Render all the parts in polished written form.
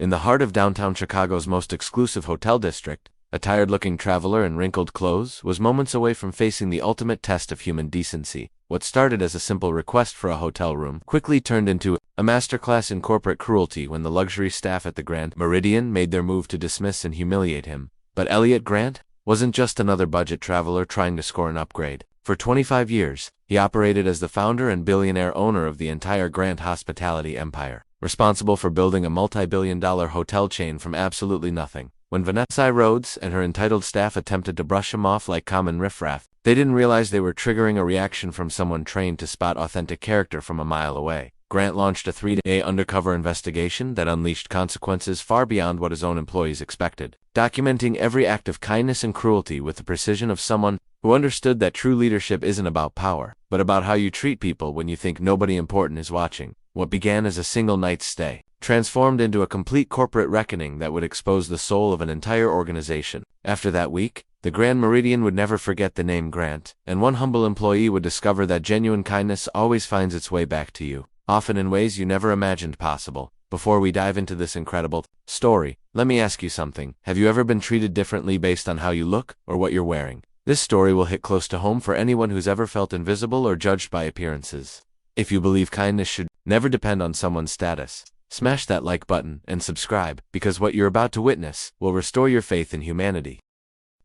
In the heart of downtown Chicago's most exclusive hotel district, a tired-looking traveler in wrinkled clothes was moments away from facing the ultimate test of human decency. What started as a simple request for a hotel room quickly turned into a masterclass in corporate cruelty when the luxury staff at the Grand Meridian made their move to dismiss and humiliate him. But Elliot Grant wasn't just another budget traveler trying to score an upgrade. For 25 years, he operated as the founder and billionaire owner of the entire Grant hospitality empire, responsible for building a multi-billion-dollar hotel chain from absolutely nothing. When Vanessa Rhodes and her entitled staff attempted to brush him off like common riffraff, they didn't realize they were triggering a reaction from someone trained to spot authentic character from a mile away. Grant launched a 3-day undercover investigation that unleashed consequences far beyond what his own employees expected, documenting every act of kindness and cruelty with the precision of someone who understood that true leadership isn't about power, but about how you treat people when you think nobody important is watching. What began as a single night's stay transformed into a complete corporate reckoning that would expose the soul of an entire organization. After that week, the Grand Meridian would never forget the name Grant, and one humble employee would discover that genuine kindness always finds its way back to you, often in ways you never imagined possible. Before we dive into this incredible story, let me ask you something. Have you ever been treated differently based on how you look or what you're wearing? This story will hit close to home for anyone who's ever felt invisible or judged by appearances. If you believe kindness should never depend on someone's status, smash that like button and subscribe, because what you're about to witness will restore your faith in humanity.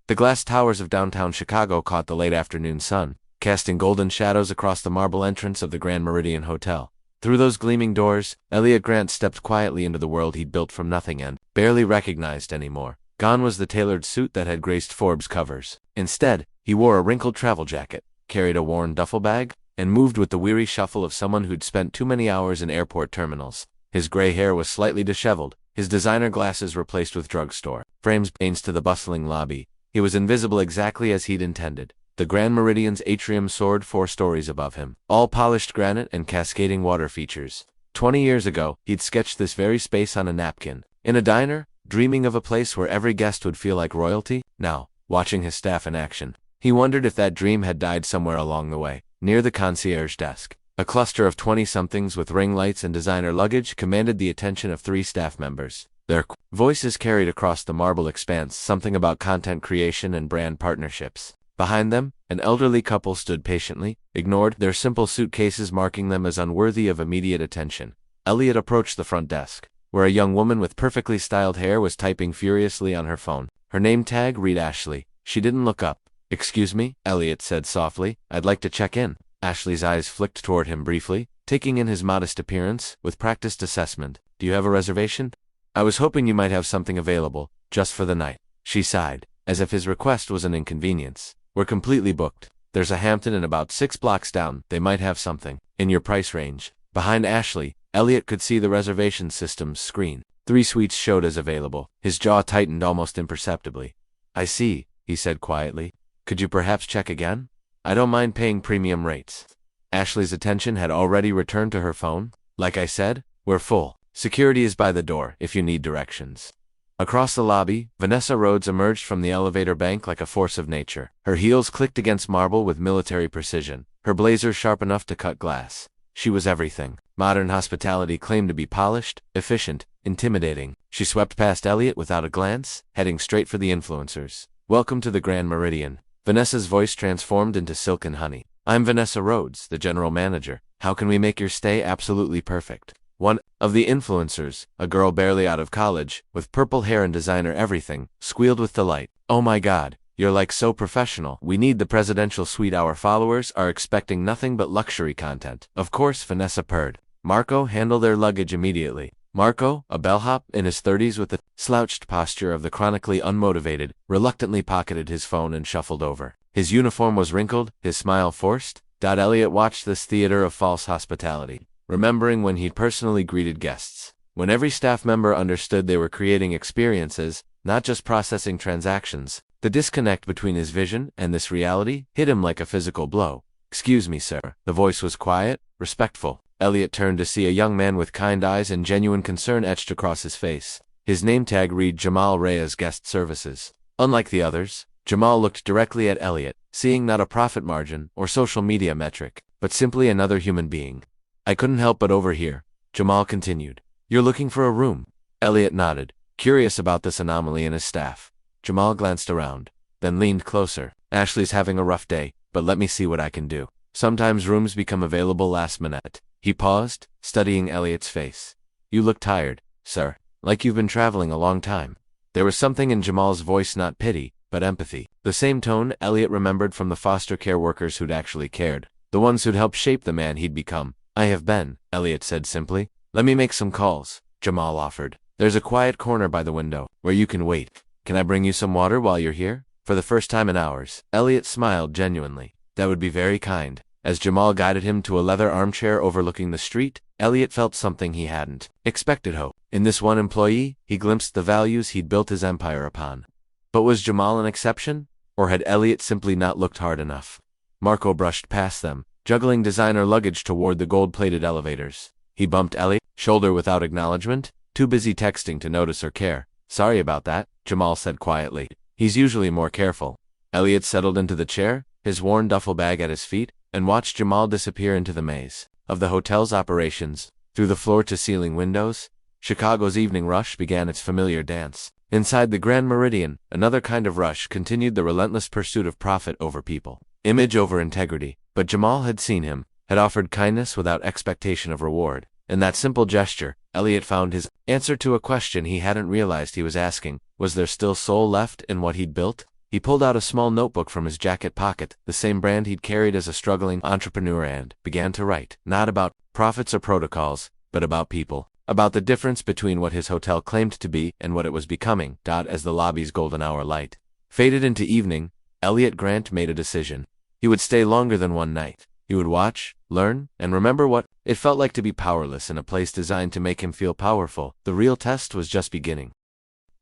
The glass towers of downtown Chicago caught the late afternoon sun, casting golden shadows across the marble entrance of the Grand Meridian Hotel. Through those gleaming doors, Elliot Grant stepped quietly into the world he'd built from nothing and barely recognized anymore. Gone was the tailored suit that had graced Forbes covers. Instead, he wore a wrinkled travel jacket, carried a worn duffel bag, and moved with the weary shuffle of someone who'd spent too many hours in airport terminals. His gray hair was slightly disheveled, his designer glasses replaced with drugstore frames paints to the bustling lobby. He was invisible exactly as he'd intended. The Grand Meridian's atrium soared 4 stories above him, all polished granite and cascading water features. 20 years ago, he'd sketched this very space on a napkin, in a diner, dreaming of a place where every guest would feel like royalty. Now, watching his staff in action, he wondered if that dream had died somewhere along the way. Near the concierge desk, a cluster of 20-somethings with ring lights and designer luggage commanded the attention of 3 staff members. Their voices carried across the marble expanse something about content creation and brand partnerships. Behind them, an elderly couple stood patiently, ignored, their simple suitcases marking them as unworthy of immediate attention. Elliot approached the front desk, where a young woman with perfectly styled hair was typing furiously on her phone. Her name tag read Ashley. She didn't look up. "Excuse me," Elliot said softly, "I'd like to check in." Ashley's eyes flicked toward him briefly, taking in his modest appearance with practiced assessment. "Do you have a reservation?" "I was hoping you might have something available, just for the night." She sighed, as if his request was an inconvenience. "We're completely booked. There's a Hampton and about 6 blocks down. They might have something in your price range." Behind Ashley, Elliot could see the reservation system's screen. 3 suites showed as available. His jaw tightened almost imperceptibly. "I see," he said quietly. "Could you perhaps check again? I don't mind paying premium rates." Ashley's attention had already returned to her phone. "Like I said, we're full. Security is by the door if you need directions." Across the lobby, Vanessa Rhodes emerged from the elevator bank like a force of nature. Her heels clicked against marble with military precision, her blazer sharp enough to cut glass. She was everything modern hospitality claimed to be: polished, efficient, intimidating. She swept past Elliot without a glance, heading straight for the influencers. "Welcome to the Grand Meridian." Vanessa's voice transformed into silken honey. "I'm Vanessa Rhodes, the general manager. How can we make your stay absolutely perfect?" One of the influencers, a girl barely out of college, with purple hair and designer everything, squealed with delight. "Oh my God, you're like so professional. We need the presidential suite. Our followers are expecting nothing but luxury content." "Of course," Vanessa purred. "Marco, handle their luggage immediately." Marco, a bellhop in his 30s with the slouched posture of the chronically unmotivated, reluctantly pocketed his phone and shuffled over. His uniform was wrinkled, his smile forced. Elliot watched this theater of false hospitality, remembering when he'd personally greeted guests, when every staff member understood they were creating experiences, not just processing transactions. The disconnect between his vision and this reality hit him like a physical blow. "Excuse me, sir." The voice was quiet, respectful. Elliot turned to see a young man with kind eyes and genuine concern etched across his face. His name tag read Jamal Reyes Guest Services. Unlike the others, Jamal looked directly at Elliot, seeing not a profit margin or social media metric, but simply another human being. "I couldn't help but overhear," Jamal continued. "You're looking for a room." Elliot nodded, curious about this anomaly in his staff. Jamal glanced around, then leaned closer. Ashley's having a rough day, but let me see what I can do. Sometimes rooms become available last minute. He paused, studying Elliot's face. You look tired, sir, like you've been traveling a long time. There was something in Jamal's voice, not pity, but empathy. The same tone Elliot remembered from the foster care workers who'd actually cared, the ones who'd helped shape the man he'd become. I have been, Elliot said simply. Let me make some calls, Jamal offered. There's a quiet corner by the window, where you can wait. Can I bring you some water while you're here? For the first time in hours, Elliot smiled genuinely. That would be very kind. As Jamal guided him to a leather armchair overlooking the street, Elliot felt something he hadn't expected. Hope. In this one employee, he glimpsed the values he'd built his empire upon. But was Jamal an exception? Or had Elliot simply not looked hard enough? Marco brushed past them, juggling designer luggage toward the gold-plated elevators. He bumped Elliot's shoulder without acknowledgement, too busy texting to notice or care. Sorry about that, Jamal said quietly. He's usually more careful. Elliot settled into the chair, his worn duffel bag at his feet, and watched Jamal disappear into the maze of the hotel's operations. Through the floor-to-ceiling windows, Chicago's evening rush began its familiar dance. Inside the Grand Meridian, another kind of rush continued, the relentless pursuit of profit over people, image over integrity. But Jamal had seen him, had offered kindness without expectation of reward. In that simple gesture, Elliot found his answer to a question he hadn't realized he was asking. Was there still soul left in what he'd built? He pulled out a small notebook from his jacket pocket, the same brand he'd carried as a struggling entrepreneur, and began to write. Not about profits or protocols, but about people. About the difference between what his hotel claimed to be and what it was becoming. As the lobby's golden hour light faded into evening, Elliot Grant made a decision. He would stay longer than one night. He would watch, learn, and remember what it felt like to be powerless in a place designed to make him feel powerful. The real test was just beginning.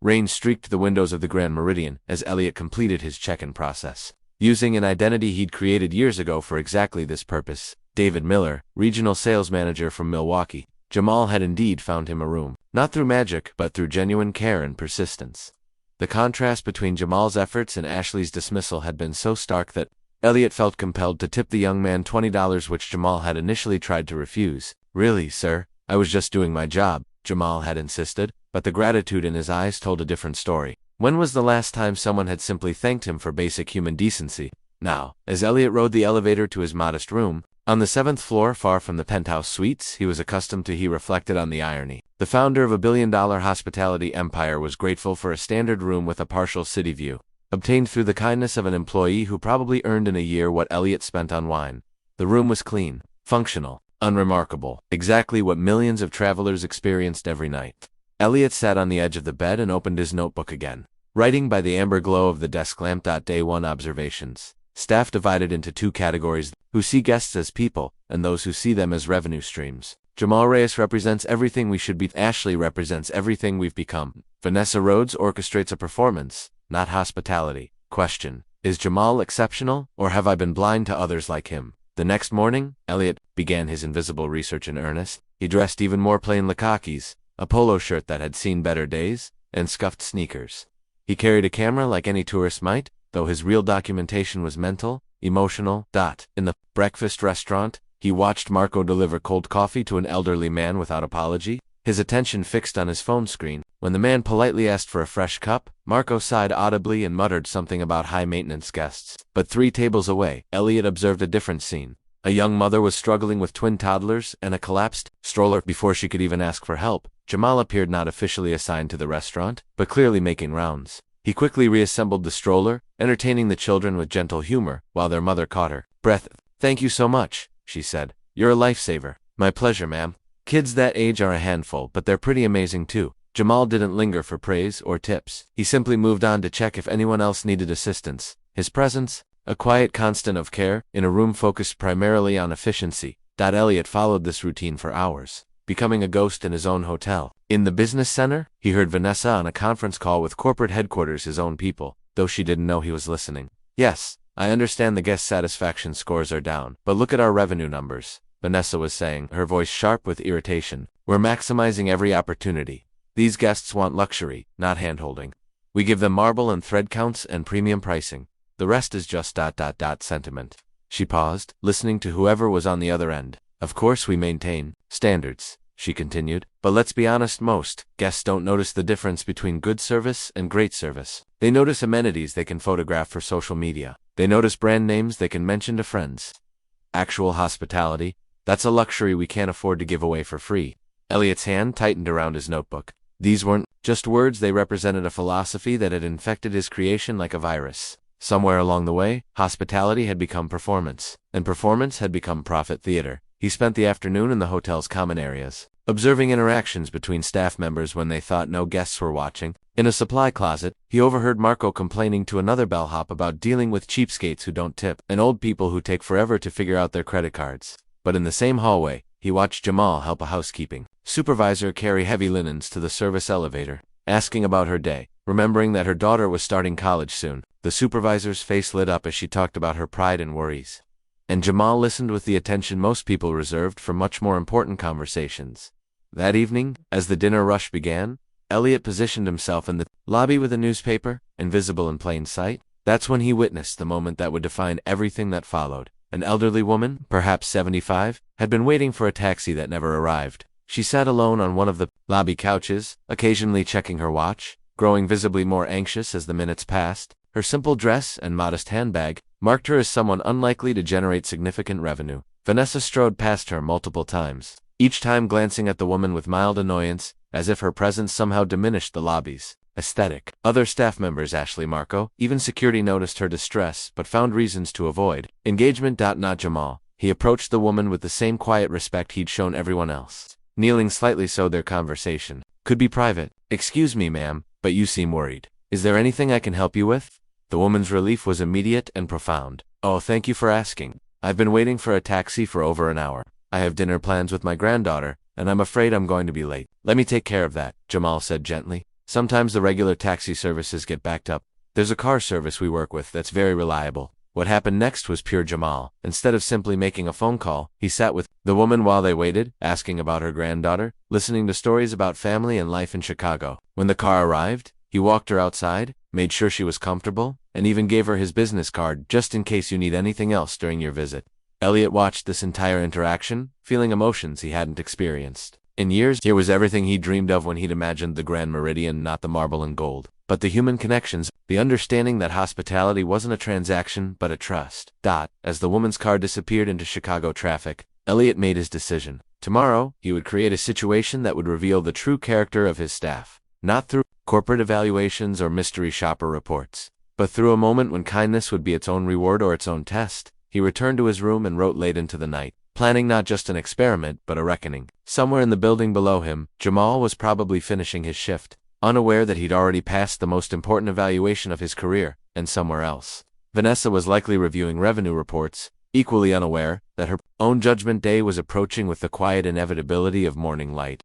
Rain streaked the windows of the Grand Meridian as Elliot completed his check-in process. Using an identity he'd created years ago for exactly this purpose, David Miller, regional sales manager from Milwaukee, Jamal had indeed found him a room. Not through magic, but through genuine care and persistence. The contrast between Jamal's efforts and Ashley's dismissal had been so stark that Elliot felt compelled to tip the young man $20, which Jamal had initially tried to refuse. Really, sir, I was just doing my job, Jamal had insisted, but the gratitude in his eyes told a different story. When was the last time someone had simply thanked him for basic human decency? Now, as Elliot rode the elevator to his modest room, on the 7th floor far from the penthouse suites he was accustomed to, he reflected on the irony. The founder of a billion-dollar hospitality empire was grateful for a standard room with a partial city view, obtained through the kindness of an employee who probably earned in a year what Elliot spent on wine. The room was clean, functional, unremarkable, exactly what millions of travelers experienced every night. Elliot sat on the edge of the bed and opened his notebook again, writing by the amber glow of the desk lamp. Day 1 observations. Staff divided into two categories: who see guests as people, and those who see them as revenue streams. Jamal Reyes represents everything we should be. Ashley represents everything we've become. Vanessa Rhodes orchestrates a performance, not hospitality. Question: is Jamal exceptional, or have I been blind to others like him? The next morning, Elliot began his invisible research in earnest. He dressed even more plainly: khakis, a polo shirt that had seen better days, and scuffed sneakers. He carried a camera like any tourist might, though his real documentation was mental, emotional. In the breakfast restaurant, he watched Marco deliver cold coffee to an elderly man without apology, his attention fixed on his phone screen. When the man politely asked for a fresh cup, Marco sighed audibly and muttered something about high-maintenance guests. But 3 tables away, Elliot observed a different scene. A young mother was struggling with twin toddlers and a collapsed stroller. Before she could even ask for help, Jamal appeared, not officially assigned to the restaurant, but clearly making rounds. He quickly reassembled the stroller, entertaining the children with gentle humor, while their mother caught her breath. "Thank you so much," she said. "You're a lifesaver." "My pleasure, ma'am. Kids that age are a handful, but they're pretty amazing too." Jamal didn't linger for praise or tips. He simply moved on to check if anyone else needed assistance. His presence, a quiet constant of care, in a room focused primarily on efficiency. Elliot followed this routine for hours, becoming a ghost in his own hotel. In the business center, he heard Vanessa on a conference call with corporate headquarters, his own people, though she didn't know he was listening. "Yes, I understand the guest satisfaction scores are down, but look at our revenue numbers," Vanessa was saying, her voice sharp with irritation. "We're maximizing every opportunity. These guests want luxury, not handholding. We give them marble and thread counts and premium pricing. The rest is just sentiment." She paused, listening to whoever was on the other end. "Of course we maintain standards. she continued. But let's be honest, most guests don't notice the difference between good service and great service. They notice amenities they can photograph for social media. They notice brand names they can mention to friends. Actual hospitality, that's a luxury we can't afford to give away for free. Elliot's hand tightened around his notebook. These weren't just words, they represented a philosophy that had infected his creation like a virus. Somewhere along the way, hospitality had become performance, and performance had become profit theater. He spent the afternoon in the hotel's common areas, observing interactions between staff members when they thought no guests were watching. In a supply closet, he overheard Marco complaining to another bellhop about dealing with cheapskates who don't tip, and old people who take forever to figure out their credit cards. But in the same hallway, he watched Jamal help a housekeeping supervisor carry heavy linens to the service elevator, asking about her day. Remembering that her daughter was starting college soon, the supervisor's face lit up as she talked about her pride and worries. And Jamal listened with the attention most people reserved for much more important conversations. That evening, as the dinner rush began, Elliot positioned himself in the lobby with a newspaper, invisible in plain sight. That's when he witnessed the moment that would define everything that followed. An elderly woman, perhaps 75, had been waiting for a taxi that never arrived. She sat alone on one of the lobby couches, occasionally checking her watch, growing visibly more anxious as the minutes passed. Her simple dress and modest handbag marked her as someone unlikely to generate significant revenue. Vanessa strode past her multiple times, each time glancing at the woman with mild annoyance, as if her presence somehow diminished the lobby's aesthetic. Other staff members, Ashley, Marco, even security, noticed her distress but found reasons to avoid engagement. Not Jamal. He approached the woman with the same quiet respect he'd shown everyone else, kneeling slightly so their conversation could be private. "Excuse me, ma'am, but you seem worried. Is there anything I can help you with?" The woman's relief was immediate and profound. "Oh, thank you for asking. I've been waiting for a taxi for over an hour. I have dinner plans with my granddaughter, and I'm afraid I'm going to be late." "Let me take care of that," Jamal said gently. "Sometimes the regular taxi services get backed up. There's a car service we work with that's very reliable." What happened next was pure Jamal. Instead of simply making a phone call, he sat with the woman while they waited, asking about her granddaughter, listening to stories about family and life in Chicago. When the car arrived, he walked her outside, made sure she was comfortable, and even gave her his business card just in case you need anything else during your visit. Elliot watched this entire interaction, feeling emotions he hadn't experienced in years. Here was everything he dreamed of when he'd imagined the Grand Meridian, not the marble and gold, but the human connections, the understanding that hospitality wasn't a transaction but a trust. As the woman's car disappeared into Chicago traffic, Elliot made his decision. Tomorrow, he would create a situation that would reveal the true character of his staff, not through corporate evaluations or mystery shopper reports, but through a moment when kindness would be its own reward or its own test. He returned to his room and wrote late into the night, planning not just an experiment but a reckoning. Somewhere in the building below him, Jamal was probably finishing his shift, unaware that he'd already passed the most important evaluation of his career, and somewhere else, Vanessa was likely reviewing revenue reports, equally unaware that her own judgment day was approaching with the quiet inevitability of morning light.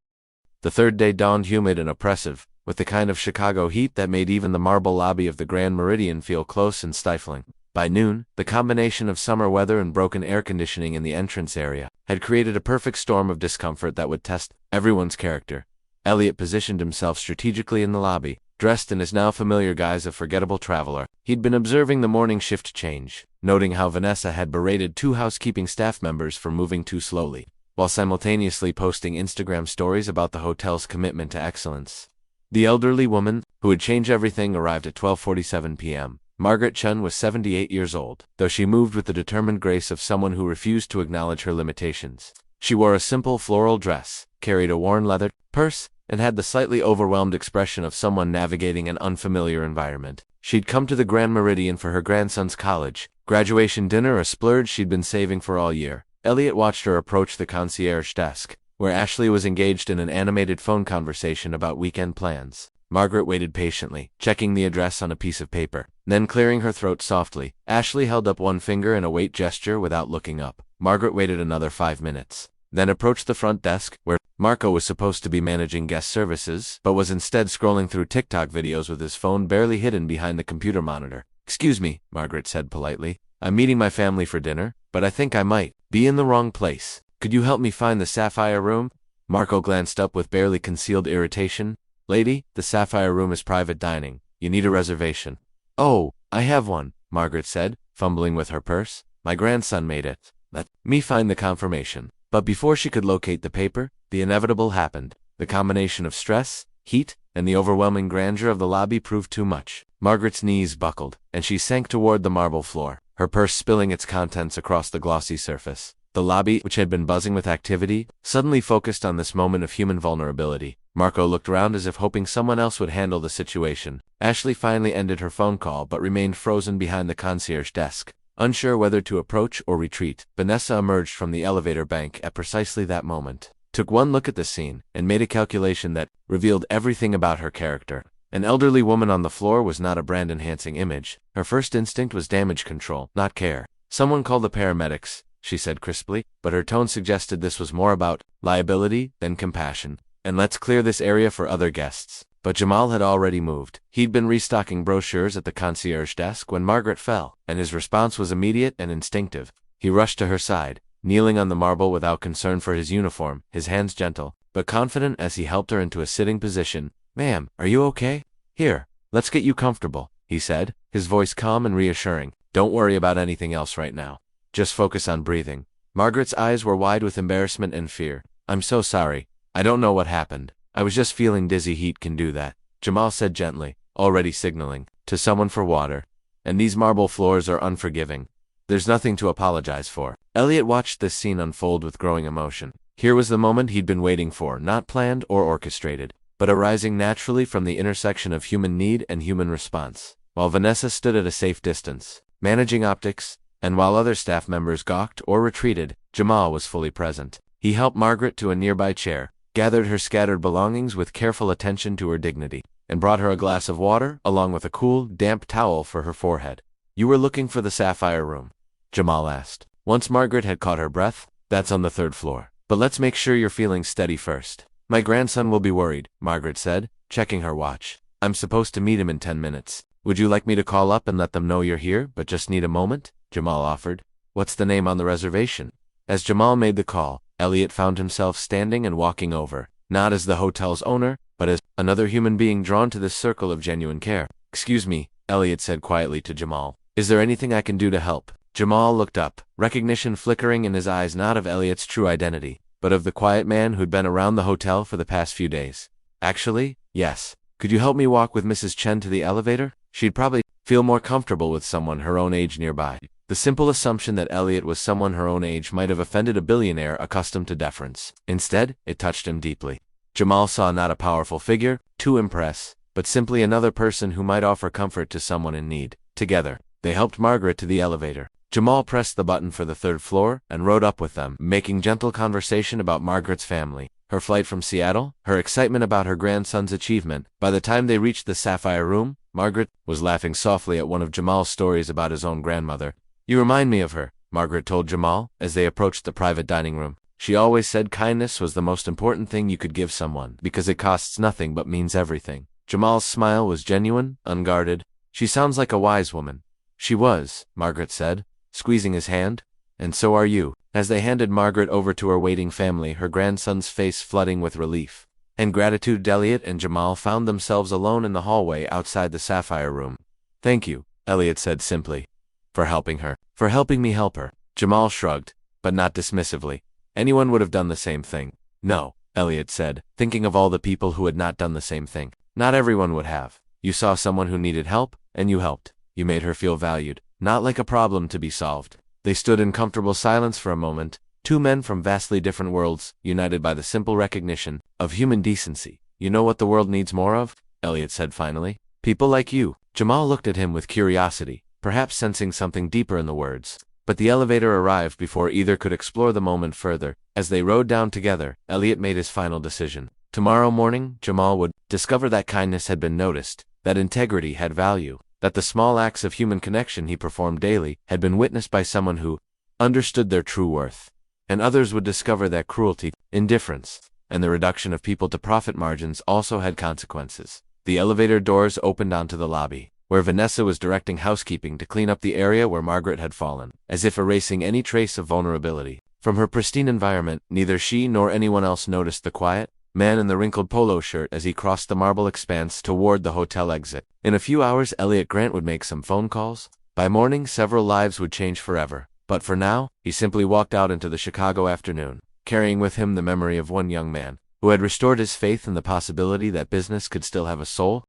The third day dawned humid and oppressive, with the kind of Chicago heat that made even the marble lobby of the Grand Meridian feel close and stifling. By noon, the combination of summer weather and broken air conditioning in the entrance area had created a perfect storm of discomfort that would test everyone's character. Elliot positioned himself strategically in the lobby, dressed in his now familiar guise of forgettable traveler. He'd been observing the morning shift change, noting how Vanessa had berated 2 housekeeping staff members for moving too slowly, while simultaneously posting Instagram stories about the hotel's commitment to excellence. The elderly woman, who would change everything, arrived at 12:47 p.m. Margaret Chun was 78 years old, though she moved with the determined grace of someone who refused to acknowledge her limitations. She wore a simple floral dress, carried a worn leather purse, and had the slightly overwhelmed expression of someone navigating an unfamiliar environment. She'd come to the Grand Meridian for her grandson's college graduation dinner, a splurge she'd been saving for all year. Elliot watched her approach the concierge desk, where Ashley was engaged in an animated phone conversation about weekend plans. Margaret waited patiently, checking the address on a piece of paper. Then, clearing her throat softly, Ashley held up one finger in a wait gesture without looking up. Margaret waited another 5 minutes, then approached the front desk, where Marco was supposed to be managing guest services, but was instead scrolling through TikTok videos with his phone barely hidden behind the computer monitor. "Excuse me," Margaret said politely. "I'm meeting my family for dinner, but I think I might be in the wrong place. Could you help me find the Sapphire Room?" Marco glanced up with barely concealed irritation. "Lady, the Sapphire Room is private dining. You need a reservation." "Oh, I have one," Margaret said, fumbling with her purse. "My grandson made it. Let me find the confirmation." But before she could locate the paper, The inevitable happened. The combination of stress, heat, and the overwhelming grandeur of the lobby proved too much. Margaret's knees buckled, and she sank toward the marble floor, her purse spilling its contents across the glossy surface. The lobby, which had been buzzing with activity, suddenly focused on this moment of human vulnerability. Marco looked around as if hoping someone else would handle the situation. Ashley finally ended her phone call but remained frozen behind the concierge desk, unsure whether to approach or retreat. Vanessa emerged from the elevator bank at precisely that moment, took one look at the scene, and made a calculation that revealed everything about her character. An elderly woman on the floor was not a brand-enhancing image. Her first instinct was damage control, not care. "Someone call the paramedics," she said crisply, but her tone suggested this was more about liability than compassion. "And let's clear this area for other guests." But Jamal had already moved. He'd been restocking brochures at the concierge desk when Margaret fell, and his response was immediate and instinctive. He rushed to her side, kneeling on the marble without concern for his uniform, his hands gentle, but confident as he helped her into a sitting position. "Ma'am, are you okay? Here, let's get you comfortable," he said, his voice calm and reassuring. "Don't worry about anything else right now. Just focus on breathing." Margaret's eyes were wide with embarrassment and fear. "I'm so sorry. I don't know what happened. I was just feeling dizzy. Heat can do that," Jamal said gently, already signaling to someone for water. "And these marble floors are unforgiving. There's nothing to apologize for." Elliot watched this scene unfold with growing emotion. Here was the moment he'd been waiting for, not planned or orchestrated, but arising naturally from the intersection of human need and human response. While Vanessa stood at a safe distance, managing optics, and while other staff members gawked or retreated, Jamal was fully present. He helped Margaret to a nearby chair, gathered her scattered belongings with careful attention to her dignity, and brought her a glass of water, along with a cool, damp towel for her forehead. "You were looking for the sapphire room?" Jamal asked. Once Margaret had caught her breath. "That's on the 3rd floor. But let's make sure you're feeling steady first." "My grandson will be worried," Margaret said, checking her watch. "I'm supposed to meet him in 10 minutes. Would you like me to call up and let them know you're here, but just need a moment?" Jamal offered. "What's the name on the reservation?" As Jamal made the call, Elliot found himself standing and walking over, not as the hotel's owner, but as another human being drawn to this circle of genuine care. "Excuse me," Elliot said quietly to Jamal. "Is there anything I can do to help?" Jamal looked up, recognition flickering in his eyes, not of Elliot's true identity, but of the quiet man who'd been around the hotel for the past few days. "Actually, yes. Could you help me walk with Mrs. Chen to the elevator? She'd probably feel more comfortable with someone her own age nearby." The simple assumption that Elliot was someone her own age might have offended a billionaire accustomed to deference. Instead, it touched him deeply. Jamal saw not a powerful figure to impress, but simply another person who might offer comfort to someone in need. Together, they helped Margaret to the elevator. Jamal pressed the button for the 3rd floor and rode up with them, making gentle conversation about Margaret's family, her flight from Seattle, her excitement about her grandson's achievement. By the time they reached the sapphire room, Margaret was laughing softly at one of Jamal's stories about his own grandmother. "You remind me of her," Margaret told Jamal as they approached the private dining room. "She always said kindness was the most important thing you could give someone because it costs nothing but means everything." Jamal's smile was genuine, unguarded. "She sounds like a wise woman." "She was," Margaret said, squeezing his hand. "And so are you." As they handed Margaret over to her waiting family, her grandson's face flooding with relief and gratitude, Elliot and Jamal found themselves alone in the hallway outside the sapphire room. "Thank you," Elliot said simply. "For helping her." "For helping me help her." Jamal shrugged, but not dismissively. "Anyone would have done the same thing." "No," Elliot said, thinking of all the people who had not done the same thing. "Not everyone would have. You saw someone who needed help, and you helped. You made her feel valued, not like a problem to be solved." They stood in comfortable silence for a moment, two men from vastly different worlds, united by the simple recognition of human decency. "You know what the world needs more of?" Elliot said finally. "People like you." Jamal looked at him with curiosity, perhaps sensing something deeper in the words. But the elevator arrived before either could explore the moment further. As they rode down together, Elliot made his final decision. Tomorrow morning, Jamal would discover that kindness had been noticed, that integrity had value, that the small acts of human connection he performed daily had been witnessed by someone who understood their true worth. And others would discover that cruelty, indifference, and the reduction of people to profit margins also had consequences. The elevator doors opened onto the lobby, where Vanessa was directing housekeeping to clean up the area where Margaret had fallen, as if erasing any trace of vulnerability. From her pristine environment, neither she nor anyone else noticed the quiet man in the wrinkled polo shirt as he crossed the marble expanse toward the hotel exit. In a few hours, Elliot Grant would make some phone calls. By morning, several lives would change forever. But for now, he simply walked out into the Chicago afternoon, carrying with him the memory of one young man who had restored his faith in the possibility that business could still have a soul.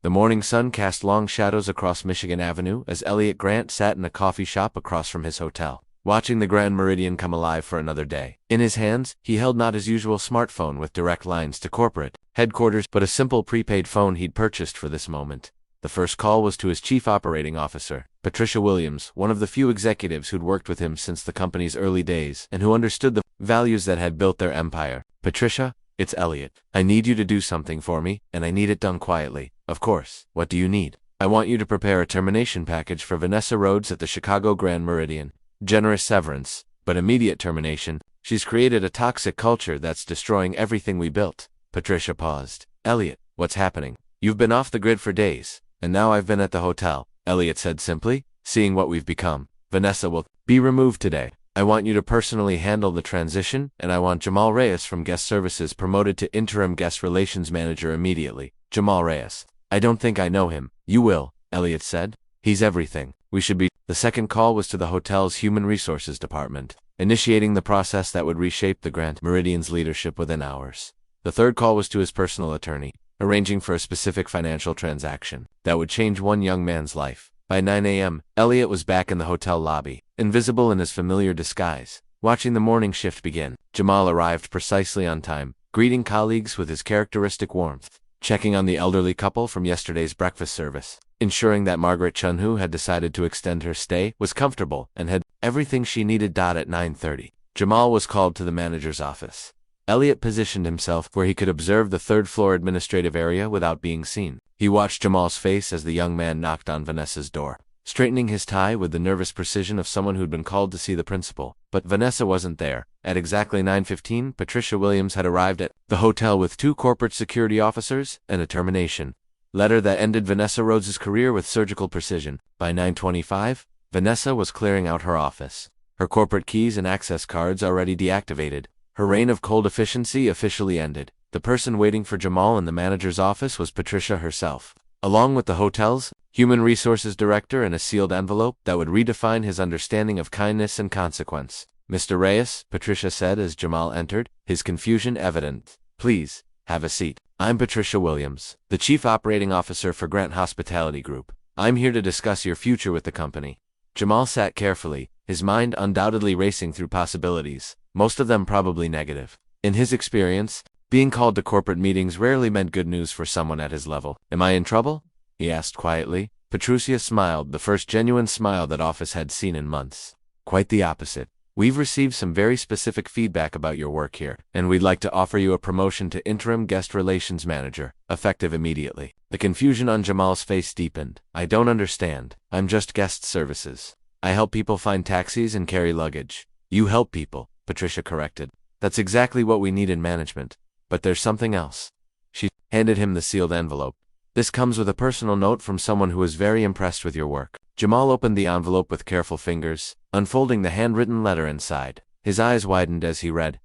The morning sun cast long shadows across Michigan Avenue as Elliot Grant sat in a coffee shop across from his hotel, watching the Grand Meridian come alive for another day. In his hands, he held not his usual smartphone with direct lines to corporate headquarters, but a simple prepaid phone he'd purchased for this moment. The first call was to his chief operating officer, Patricia Williams, one of the few executives who'd worked with him since the company's early days and who understood the values that had built their empire. "Patricia, it's Elliot. I need you to do something for me, and I need it done quietly." "Of course. What do you need?" "I want you to prepare a termination package for Vanessa Rhodes at the Chicago Grand Meridian. Generous severance, but immediate termination. She's created a toxic culture that's destroying everything we built." Patricia paused. "Elliot, what's happening?" "You've been off the grid for days, and now I've been at the hotel," Elliot said simply, "seeing what we've become. Vanessa will be removed today. I want you to personally handle the transition, and I want Jamal Reyes from guest services promoted to interim guest relations manager immediately." "Jamal Reyes? I don't think I know him." "You will," Elliot said. "He's everything. We should be." The second call was to the hotel's human resources department, initiating the process that would reshape the Grand Meridian's leadership within hours. The third call was to his personal attorney, arranging for a specific financial transaction that would change one young man's life. By 9 a.m., Elliot was back in the hotel lobby, invisible in his familiar disguise, watching the morning shift begin. Jamal arrived precisely on time, greeting colleagues with his characteristic warmth, checking on the elderly couple from yesterday's breakfast service, ensuring that Margaret Chun, who had decided to extend her stay, was comfortable and had everything she needed. At 9:30, Jamal was called to the manager's office. Elliot positioned himself where he could observe the third-floor administrative area without being seen. He watched Jamal's face as the young man knocked on Vanessa's door, straightening his tie with the nervous precision of someone who'd been called to see the principal. But Vanessa wasn't there. At exactly 9:15, Patricia Williams had arrived at the hotel with 2 corporate security officers and a termination letter that ended Vanessa Rhodes' career with surgical precision. By 9:25, Vanessa was clearing out her office, her corporate keys and access cards already deactivated. Her reign of cold efficiency officially ended. The person waiting for Jamal in the manager's office was Patricia herself, along with the hotel's human resources director and a sealed envelope that would redefine his understanding of kindness and consequence. "Mr. Reyes," Patricia said as Jamal entered, his confusion evident. "Please, have a seat. I'm Patricia Williams, the Chief Operating Officer for Grant Hospitality Group. I'm here to discuss your future with the company." Jamal sat carefully, his mind undoubtedly racing through possibilities, most of them probably negative. In his experience, being called to corporate meetings rarely meant good news for someone at his level. "Am I in trouble?" he asked quietly. Patricia smiled, the first genuine smile that office had seen in months. "Quite the opposite. We've received some very specific feedback about your work here, and we'd like to offer you a promotion to interim guest relations manager, effective immediately." The confusion on Jamal's face deepened. "I don't understand. I'm just guest services. I help people find taxis and carry luggage." "You help people," Patricia corrected. "That's exactly what we need in management. But there's something else." She handed him the sealed envelope. "This comes with a personal note from someone who is very impressed with your work." Jamal opened the envelope with careful fingers, unfolding the handwritten letter inside. His eyes widened as he read,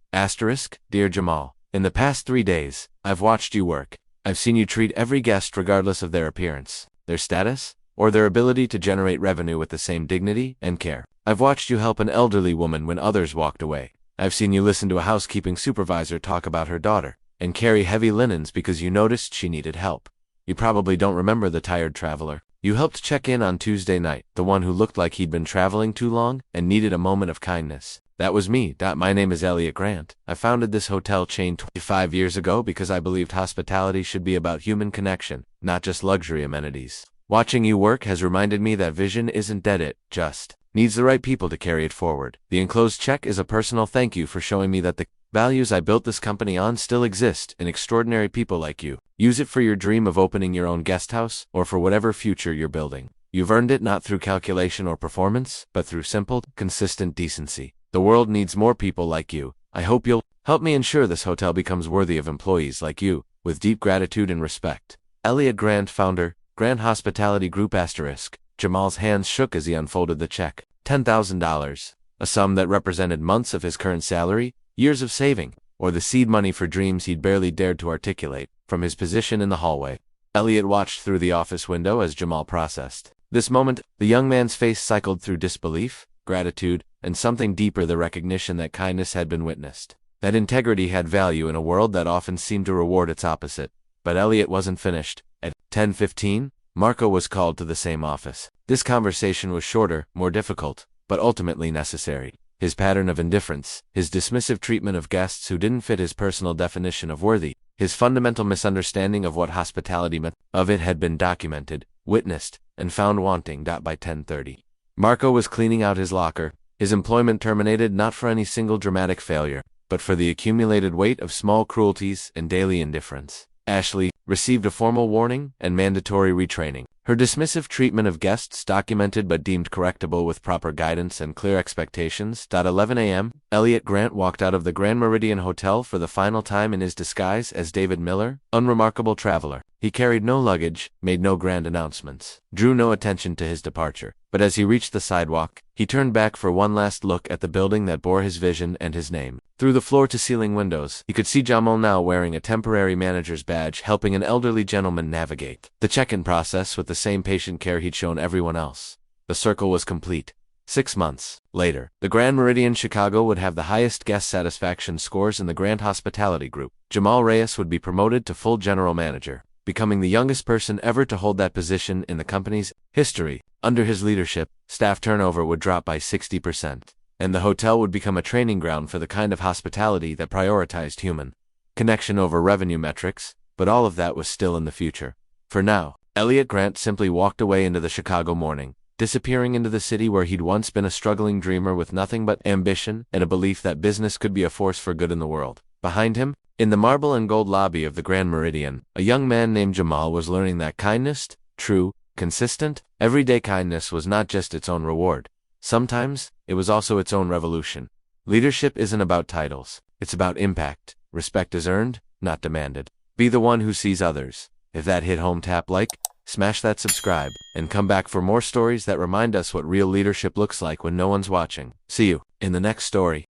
"Dear Jamal, in the past 3 days, I've watched you work. I've seen you treat every guest regardless of their appearance, their status, or their ability to generate revenue with the same dignity and care. I've watched you help an elderly woman when others walked away. I've seen you listen to a housekeeping supervisor talk about her daughter, and carry heavy linens because you noticed she needed help. You probably don't remember the tired traveler. You helped check in on Tuesday night, the one who looked like he'd been traveling too long and needed a moment of kindness. That was me. My name is Elliot Grant. I founded this hotel chain 25 years ago because I believed hospitality should be about human connection, not just luxury amenities. Watching you work has reminded me that vision isn't dead, it just needs the right people to carry it forward. The enclosed check is a personal thank you for showing me that the values I built this company on still exist in extraordinary people like you. Use it for your dream of opening your own guest house or for whatever future you're building. You've earned it not through calculation or performance, but through simple, consistent decency. The world needs more people like you. I hope you'll help me ensure this hotel becomes worthy of employees like you, with deep gratitude and respect. Elliot Grant, founder, Grant Hospitality Group *. Jamal's hands shook as he unfolded the check. $10,000, a sum that represented months of his current salary, years of saving, or the seed money for dreams he'd barely dared to articulate. From his position in the hallway, Elliot watched through the office window as Jamal processed this moment. The young man's face cycled through disbelief, gratitude, and something deeper, the recognition that kindness had been witnessed. That integrity had value in a world that often seemed to reward its opposite. But Elliot wasn't finished. At 10:15, Marco was called to the same office. This conversation was shorter, more difficult, but ultimately necessary. His pattern of indifference, his dismissive treatment of guests who didn't fit his personal definition of worthy, his fundamental misunderstanding of what hospitality meant, of it had been documented, witnessed, and found wanting. By 10:30, Marco was cleaning out his locker, his employment terminated not for any single dramatic failure, but for the accumulated weight of small cruelties and daily indifference. Ashley received a formal warning and mandatory retraining. Her dismissive treatment of guests documented but deemed correctable with proper guidance and clear expectations. 11 a.m., Elliot Grant walked out of the Grand Meridian Hotel for the final time in his disguise as David Miller, unremarkable traveler. He carried no luggage, made no grand announcements, drew no attention to his departure. But as he reached the sidewalk, he turned back for one last look at the building that bore his vision and his name. Through the floor-to-ceiling windows, he could see Jamal now wearing a temporary manager's badge, helping an elderly gentleman navigate the check-in process with the same patient care he'd shown everyone else. The circle was complete. 6 months later, the Grand Meridian Chicago would have the highest guest satisfaction scores in the Grand Hospitality Group. Jamal Reyes would be promoted to full general manager, becoming the youngest person ever to hold that position in the company's history. Under his leadership, staff turnover would drop by 60%, and the hotel would become a training ground for the kind of hospitality that prioritized human connection over revenue metrics. But all of that was still in the future. For now, Elliot Grant simply walked away into the Chicago morning, disappearing into the city where he'd once been a struggling dreamer with nothing but ambition and a belief that business could be a force for good in the world. Behind him, in the marble and gold lobby of the Grand Meridian, a young man named Jamal was learning that kindness, true, consistent, everyday kindness was not just its own reward. Sometimes, it was also its own revolution. Leadership isn't about titles. It's about impact. Respect is earned, not demanded. Be the one who sees others. If that hit home, tap like, smash that subscribe, and come back for more stories that remind us what real leadership looks like when no one's watching. See you in the next story.